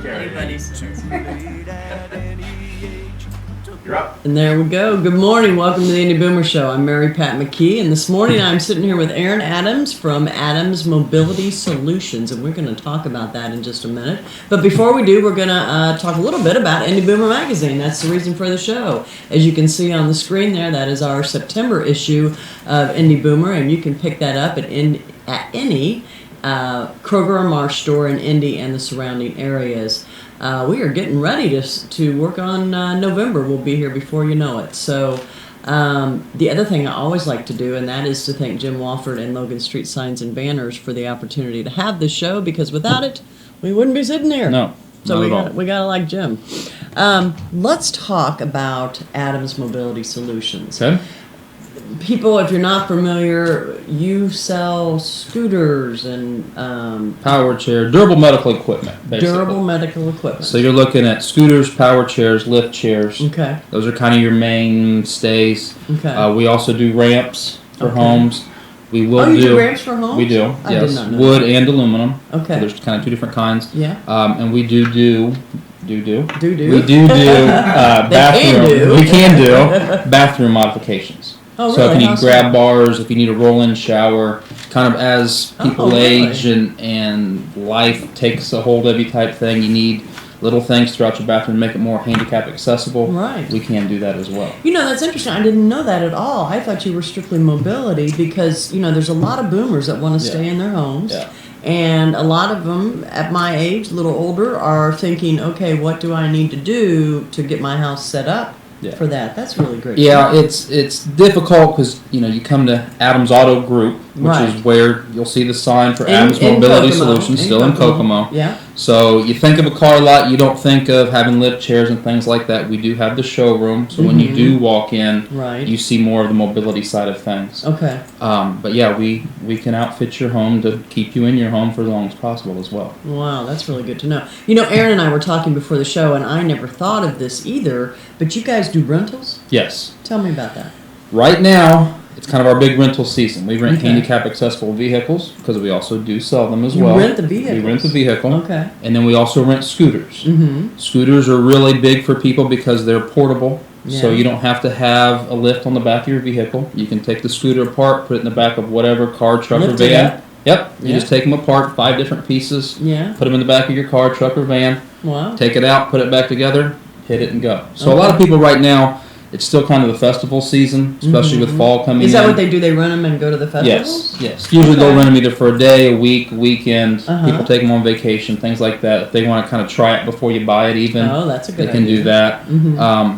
Anybody's. You're up. And there we go. Good morning. Welcome to the Indy Boomer Show. I'm Mary Pat McKee, and this morning I'm sitting here with Aaron Adams from Adams Mobility Solutions, and we're going to talk about that in just a minute. But before we do, we're going to talk a little bit about Indy Boomer Magazine. That's the reason for the show. As you can see on the screen there, that is our September issue of Indy Boomer, and you can pick that up at any Kroger or Marsh store in Indy and the surrounding areas. We are getting ready to work on November. We'll be here before you know it. So the other thing I always like to do, and that is to thank Jim Wofford and Logan Street Signs and Banners for the opportunity to have this show, because without it, we wouldn't be sitting here. No, so not we gotta like Jim. Let's talk about Adams Mobility Solutions. Okay. People, if you're not familiar, you sell scooters and Power chair, durable medical equipment, basically. durable medical equipment. So you're looking at scooters, power chairs, lift chairs. Okay. Those are kind of your mainstays. Okay. We also do ramps for Okay. homes. We will you do ramps for homes? We do, I yes. did not know Wood that. and aluminum. Okay. So there's kind of two different kinds. Yeah. And we do. Do. We do bathroom. do. We can do bathroom modifications. Oh, So if really? you How need so? grab bars, if you need a roll-in shower, kind of as people really? age and life takes a hold of you type thing, you need little things throughout your bathroom to make it more handicap accessible. Right. We can do that as well. You know, that's interesting. I didn't know that at all. I thought you were strictly mobility because, you know, there's a lot of boomers that want to stay in their homes. Yeah. And a lot of them, at my age, a little older, are thinking, okay, what do I need to do to get my house set up for that? That's really great. Yeah, it's difficult because, you come to Adams Auto Group, which is where you'll see the sign for Adams Mobility Solutions, still in Kokomo. Yeah. So you think of a car lot, you don't think of having lift chairs and things like that. We do have the showroom, so when you do walk in, you see more of the mobility side of things. Okay. But yeah, we can outfit your home to keep you in your home for as long as possible as well. Wow, that's really good to know. You know, Aaron and I were talking before the show, and I never thought of this either, but you guys do rentals? Yes. Tell me about that. Right now, it's kind of our big rental season. We rent handicap accessible vehicles because we also do sell them as well. You rent the vehicles? We rent the vehicle. Okay. And then we also rent scooters. Mm-hmm. Scooters are really big for people because they're portable. Yeah. So you don't have to have a lift on the back of your vehicle. You can take the scooter apart, put it in the back of whatever car, truck, or van. Yep. You just take them apart, 5 different pieces. Yeah. Put them in the back of your car, truck, or van. Wow. Take it out, put it back together, hit it, and go. So a lot of people right now, it's still kind of the festival season, especially with fall coming in. Is that what they do? They rent them and go to the festivals? Yes. Usually they'll rent them either for a day, a week, weekend. People take them on vacation, things like that. If they want to kind of try it before you buy it even, that's a good they can idea. do that.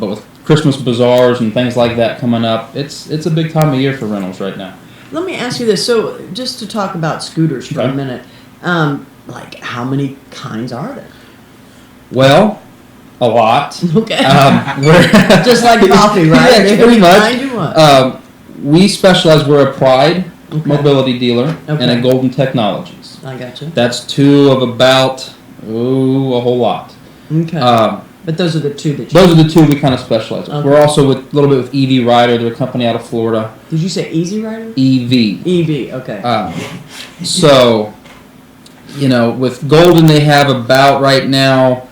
But with Christmas bazaars and things like that coming up, it's a big time of year for rentals right now. Let me ask you this. So just to talk about scooters for a minute, like how many kinds are there? Well, a lot. Okay. Just like coffee, right? Yeah, pretty much. Kind you want. We specialize. We're a Pride mobility dealer and a Golden Technologies. I got you. That's 2 of about a whole lot. Okay. But those are the 2 that you... Those are the 2 we kind of specialize in. Okay. We're also with a little bit with EV Rider. They're a company out of Florida. Did you say Easy Rider? EV. EV, okay. So, with Golden, they have about right now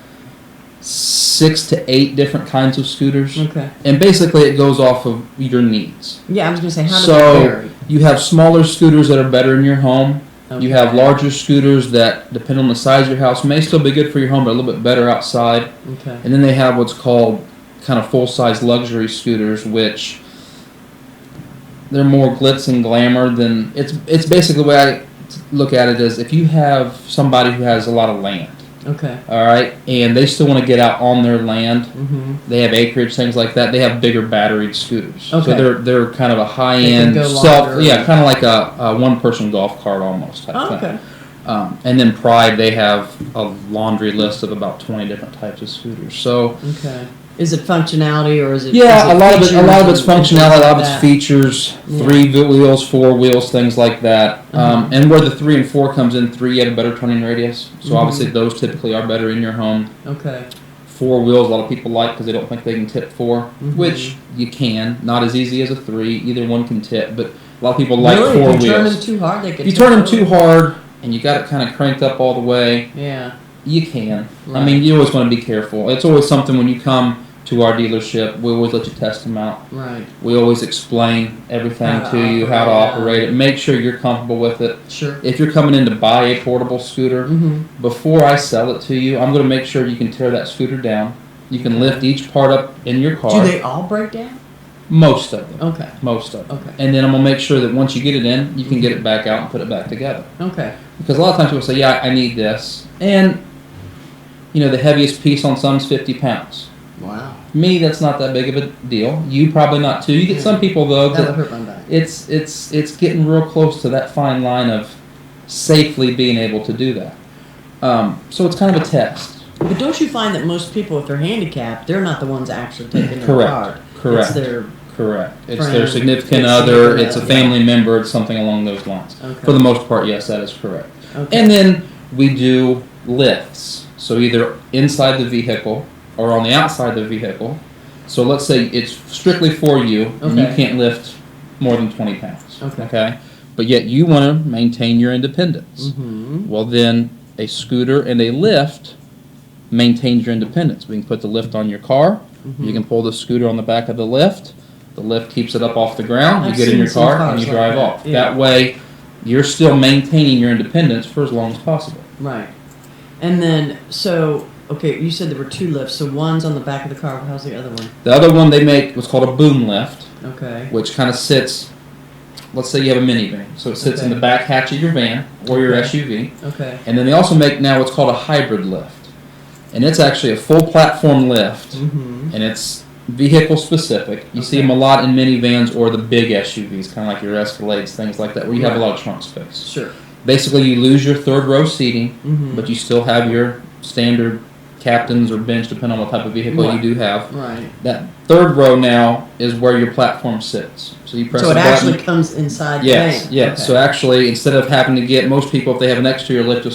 6 to 8 different kinds of scooters. Okay. And basically it goes off of your needs. Yeah, I was going to say, how does that vary? You have smaller scooters that are better in your home. Okay. You have larger scooters that, depending on the size of your house, may still be good for your home, but a little bit better outside. Okay. And then they have what's called kind of full-size luxury scooters, which they're more glitz and glamour than... It's basically the way I look at it is if you have somebody who has a lot of land, okay, all right, and they still want to get out on their land, they have acreage, things like that, they have bigger batteried scooters. Okay. So they're kind of a high-end, kind of like a one-person golf cart almost type thing. Okay. And then Pride, they have a laundry list of about 20 different types of scooters. So, okay. Is it functionality or is it? Yeah, is it a lot of it's functionality, a lot of like it's features, 3 wheels, 4 wheels, things like that. And where the 3 and 4 comes in, 3 you have a better turning radius. So obviously those typically are better in your home. Okay. 4 wheels, a lot of people like because they don't think they can tip 4, which you can. Not as easy as a 3. Either one can tip, but a lot of people like 4 wheels. If you turn them too hard, they can. If you turn them too hard and you got it kind of cranked up all the way. Yeah. You can. Right. I mean, you always want to be careful. It's always something when you come to our dealership, we always let you test them out. Right. We always explain everything How to to you, how to operate, operate it. Make sure you're comfortable with it. Sure. If you're coming in to buy a portable scooter, before I sell it to you, I'm going to make sure you can tear that scooter down. You can lift each part up in your car. Do they all break down? Most of them. Okay. Most of them. Okay. And then I'm going to make sure that once you get it in, you can get it back out and put it back together. Okay. Because a lot of times people say, yeah, I need this. And, the heaviest piece on some is 50 pounds. Wow. Me, that's not that big of a deal. You probably not too. You get some people, though, That would hurt my back. it's getting real close to that fine line of safely being able to do that. So it's kind of a test. But don't you find that most people, if they're handicapped, they're not the ones actually taking their Correct. card? Correct. It's their Correct. It's friend, their significant it's other, significant it's a other, family member, it's something along those lines. Okay. For the most part, yes, that is correct. Okay. And then we do lifts. So either inside the vehicle or on the outside of the vehicle. So let's say it's strictly for you, and you Okay. can't lift more than 20 pounds. Okay. But yet you want to maintain your independence. Mm-hmm. Well, then a scooter and a lift maintains your independence. We can put the lift on your car. Mm-hmm. You can pull the scooter on the back of the lift. The lift keeps it up off the ground. I've You get in your seen some car cars and you like drive that, off. yeah. That way, you're still maintaining your independence for as long as possible. Right. And then, okay, you said there were two lifts. So one's on the back of the car. How's the other one? The other one they make what's called a boom lift, Okay. which kind of sits. Let's say you have a minivan, so it sits in Okay. the back hatch of your van or your Okay. SUV. Okay. And then they also make now what's called a hybrid lift, and it's actually a full platform lift, Mm-hmm. and it's vehicle specific. You see them a lot in minivans or the big SUVs, kind of like your Escalades, things like that, where you have a lot of trunk space. Sure. Basically, you lose your third row seating, Mm-hmm. but you still have your standard captains or bench, depending on what type of vehicle Right. you do have. Right. That third row now is where your platform sits. So you press So a it button. actually comes inside the Yes, van. yes. Okay. So actually, instead of having to get most people, if they have an exterior lift,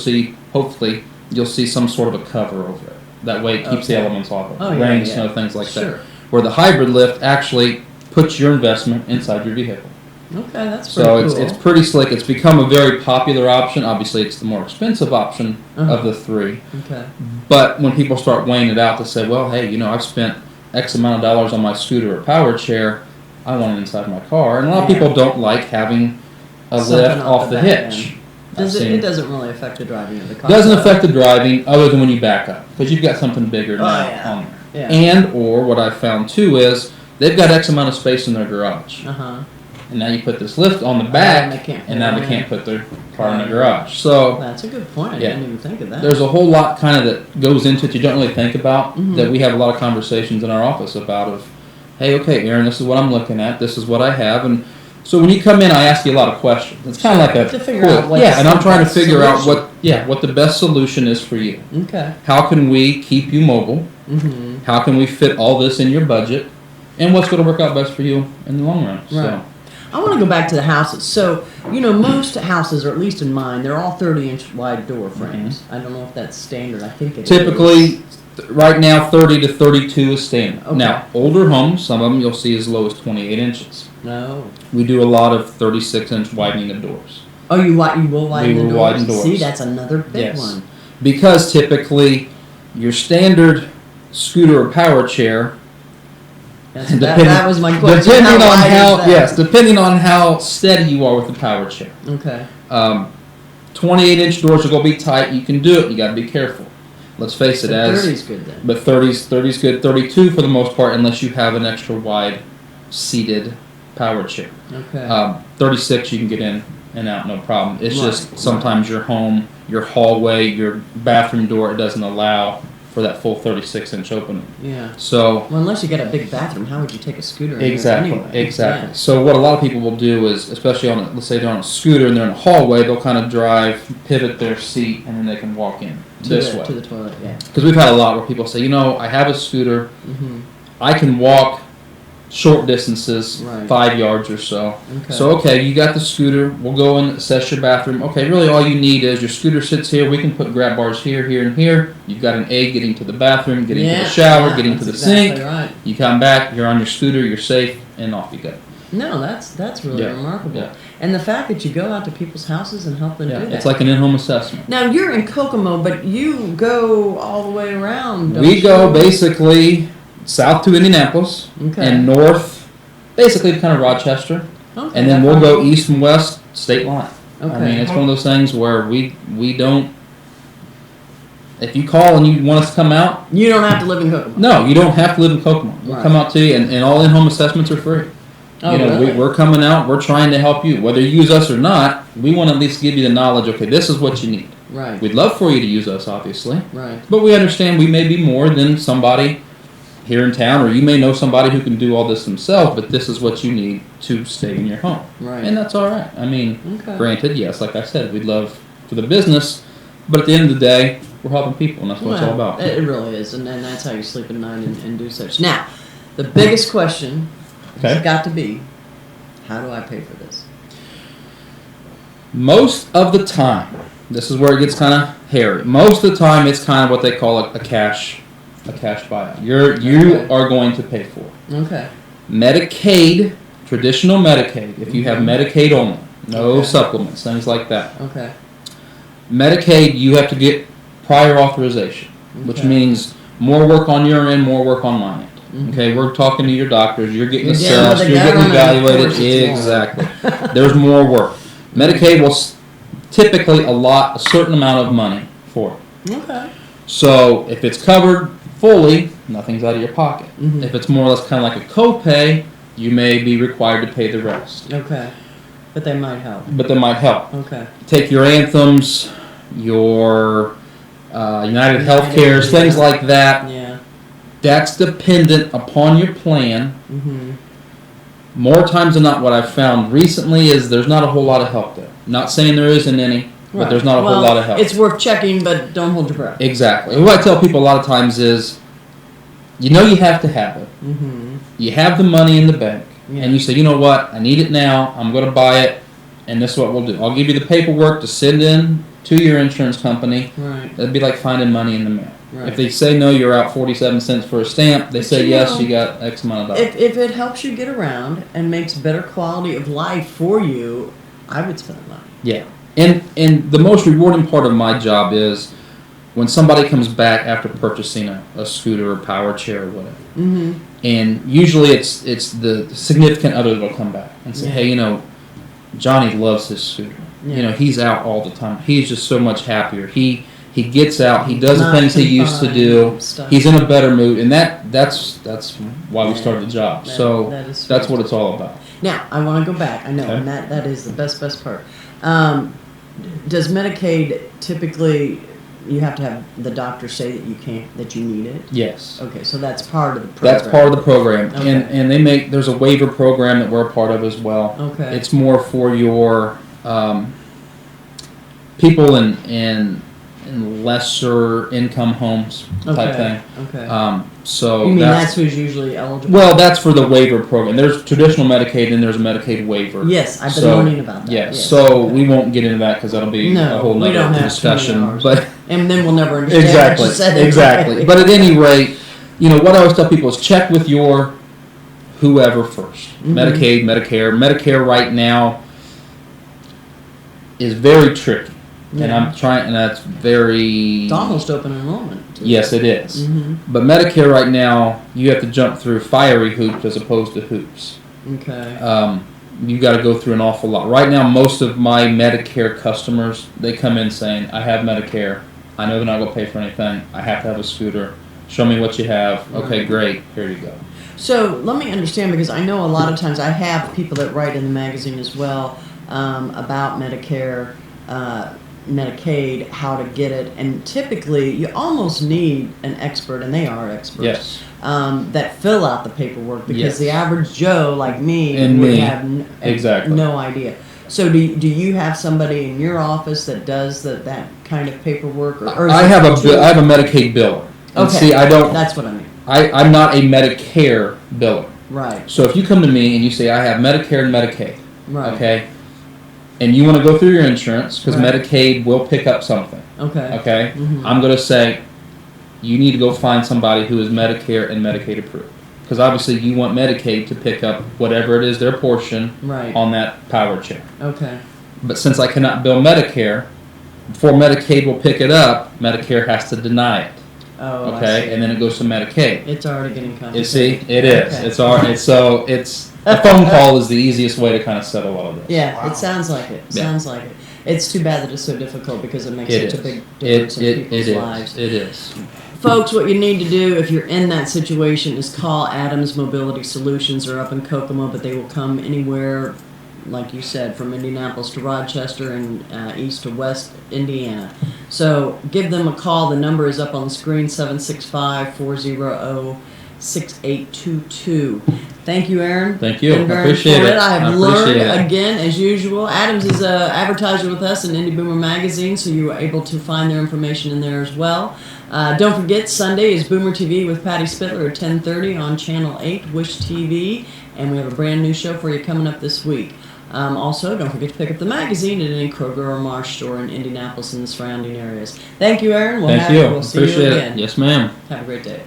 hopefully, you'll see some sort of a cover over it. That way, it keeps the Okay. elements off of it. Oh, yeah, Rain, yeah. snow, things like Sure. that. Where the hybrid lift actually puts your investment inside your vehicle. Okay, that's pretty So cool. it's pretty slick. It's become a very popular option. Obviously, it's the more expensive option of the three. Okay. But when people start weighing it out, they say, well, hey, I've spent X amount of dollars on my scooter or power chair. I want it inside my car. And a lot of Yeah. people don't like having a Something lift off off the the back hitch. It doesn't really affect the driving of the car. Doesn't though. affect the driving other than when you back up. Because you've got something bigger now yeah. on there. Yeah. And or what I found too is they've got X amount of space in their garage. Uh-huh. And now you put this lift on the back, and now they can't put their car in the garage. So That's a good point. I Yeah. didn't even think of that. there's a whole lot kind of that goes into it you don't really think about, Mhm. that we have a lot of conversations in our office about of, hey, okay, Aaron, this is what I'm looking at, this is what I have. And so when you come in, I ask you a lot of questions. It's kind of like a To figure out what's and I'm the trying to best figure out solution. what the best solution is for you. Okay. How can we keep you mobile? Mm-hmm. How can we fit all this in your budget? And what's going to work out best for you in the long run? Right. So, I want to go back to the houses. So, most houses, or at least in mine, they're all 30-inch wide door frames. I don't know if that's standard. I think it is. typically, right now, 30 to 32 is standard. Okay. Now, older homes, some of them you'll see as low as 28 inches. No. We do a lot of 36-inch widening of doors. Oh, you will widen We the will doors? widen doors. See, that's another big Yes. one. Because typically, your standard scooter or power chair, That was my question. depending on wide is that? depending on how steady you are with the power chair. Okay. 28-inch doors are going to be tight. You can do it. You got to be careful. Let's face it, So as 30's good then. but 30's good. 32 for the most part, unless you have an extra wide seated power chair. Okay. 36 you can get in and out, no problem. It's Right, just sometimes your home, your hallway, your bathroom door, it doesn't allow for that full 36-inch opening. yeah. So Well, unless you got a big bathroom, how would you take a scooter in exactly, there anyway? exactly. Yeah. So what a lot of people will do is, especially on let's say they're on a scooter and they're in a hallway, they'll kind of pivot their seat, and then they can walk in this way. To the toilet, yeah. Because we've had a lot where people say, I have a scooter, Mm-hmm. I can walk short distances, Right. 5 yards or so. Okay. So, okay, you got the scooter. We'll go and assess your bathroom. Okay, really all you need is your scooter sits here. We can put grab bars here, here, and here. You've got an aid getting to the bathroom, getting to the shower, getting to the exactly sink. Right. You come back, you're on your scooter, you're safe, and off you go. No, that's really Yeah. remarkable. Yeah. And the fact that you go out to people's houses and help them do that. It's like an in-home assessment. Now, you're in Kokomo, but you go all the way around, don't We go you? basically south to Indianapolis Okay. and north, basically kind of Rochester, Okay, and then that we'll go part- east and west state line. Okay. I mean, it's one of those things where we don't. If you call and you want us to come out, You don't have to live in Kokomo. no, you don't have to live in Kokomo. We'll Right. come out to you, and all in-home assessments are free. Oh, really? We're coming out. We're trying to help you, whether you use us or not. We want to at least give you the knowledge. Okay, this is what you need. Right. We'd love for you to use us, obviously, Right. but we understand we may be more than somebody here in town, or you may know somebody who can do all this themselves. But this is what you need to stay in your home, Right. and that's all right. I mean, Okay. granted, yes, like I said, we'd love for the business, but at the end of the day, we're helping people, and that's what it's all about. It really is, and that's how you sleep at night and do such. Now, the biggest question Okay. has got to be, how do I pay for this? Most of the time, this is where it gets kind of hairy. Most of the time, it's kind of what they call a cash buyout. You Okay. are going to pay for it. Okay. Medicaid, traditional Medicaid. If you have Medicaid only, no Okay. supplements, things like that. Okay. Medicaid, you have to get prior authorization, which Okay. means more work on your end, more work on my end. Mhm. Okay, we're talking to your doctors. You're getting You're dealing assessed. with the You're getting government, of evaluated. course it's more. Exactly. There's more work. Medicaid will typically allot a certain amount of money for it. Okay. So if it's covered fully, nothing's out of your pocket. Mhm. If it's more or less kind of like a copay, you may be required to pay the rest. Okay. But they might help. But that might help. Okay. Take your Anthems, your United Healthcares, things like that. Yeah. That's dependent upon your plan. Mm-hmm. More times than not, what I've found recently is there's not a whole lot of help there. Not saying there isn't any, but there's not a whole lot of help. It's worth checking, but don't hold your breath. Exactly. And what I tell people a lot of times is, you know you have to have it. Mm-hmm. You have the money in the bank, Yeah. and you say, you know what, I need it now, I'm going to buy it, and this is what we'll do. I'll give you the paperwork to send in to your insurance company. Right. That'd be like finding money in the mail. Right. If they say no, you're out 47 cents for a stamp. They But say you yes, know, you got X amount of dollars. If it helps you get around and makes better quality of life for you, I would spend the money. Yeah. And the most rewarding part of my job is when somebody comes back after purchasing a scooter or power chair or whatever. Mm-hmm. And usually it's the significant other that'll come back and say, Yeah. hey, you know, Johnny loves his scooter. Yeah. You know, he's out all the time. He's just so much happier. He gets out. He does the Not things he used to do. confined stuff. He's in a better mood, and that's why we started the job. So that is that's sweet. what it's all about. Now, I want to go back. I know, Okay. and that is the best part. Does Medicaid typically, you have to have the doctor say that you need it? Yes. Okay, so that's part of the program. That's part of the program, Okay. and there's a waiver program that we're a part of as well. Okay. It's more for your people in lesser income homes type thing. Okay. So you mean that's who's usually eligible? well, that's for the waiver program. There's traditional Medicaid, and there's a Medicaid waiver. Yes, I've been So, learning about that. Yeah, Yes, so okay. we won't get into that because that'll be No, a whole we nother don't have discussion. 20 hours. But And then we'll never understand exactly, what you said. exactly. But at any rate, you know what I always tell people is check with your whoever first. Mhm. Medicaid, Medicare. Medicare right now is very tricky, and Yeah. I'm trying, and that's very. It's almost open enrollment. too. Yes, it is. Mm-hmm. But Medicare right now, you have to jump through fiery hoops as opposed to hoops. Okay. You got to go through an awful lot. Right now, most of my Medicare customers, they come in saying, I have Medicare. I know they're not going to pay for anything. I have to have a scooter. Show me what you have. Okay, Right. great. Here you go. So let me understand, because I know a lot of times I have people that write in the magazine as well about Medicare, Medicaid, how to get it, and typically you almost need an expert, and they are experts. Yes. That fill out the paperwork, because Yes. the average Joe like me And would me. have Exactly. no idea. So do you have somebody in your office that does that kind of paperwork, or is I it have too- I have a Medicaid biller. And Okay, see, I don't. That's what I mean. I'm not a Medicare biller. Right. So if you come to me and you say I have Medicare and Medicaid, Right. okay, and you want to go through your insurance because Right. Medicaid will pick up something, Okay. okay, Mhm. I'm going to say you need to go find somebody who is Medicare and Medicaid approved. because obviously you want Medicaid to pick up whatever it is their portion Right. on that power chair. Okay. But since I cannot bill Medicare, before Medicaid will pick it up, Medicare has to deny it. Oh, I Okay, see. and then it goes to Medicaid. It's already getting You complicated. see, it is. Okay. It's a phone call is the easiest way to kind of settle all of this. Yeah, Wow. it sounds like it. Yeah. Sounds like it. It's too bad that it's so difficult because it makes It such is. a big difference in people's It lives. is. It is. Folks, what you need to do if you're in that situation is call Adams Mobility Solutions. They're up in Kokomo, but they will come anywhere, like you said, from Indianapolis to Rochester and east to west Indiana. So give them a call. The number is up on the screen, 765-400-6822. Thank you, Aaron. Thank you. Been very Appreciate informative. it. I have I appreciate learned it. again, as usual. Adams is an advertiser with us in Indy Boomer Magazine, so you are able to find their information in there as well. Don't forget, Sunday is Boomer TV with Patty Spitler at 10:30 on Channel 8, Wish TV, and we have a brand new show for you coming up this week. Also, don't forget to pick up the magazine at any Kroger or Marsh store in Indianapolis and the surrounding areas. Thank you, Aaron. Thank you. We'll see Appreciate you it. again. Yes, ma'am. Have a great day.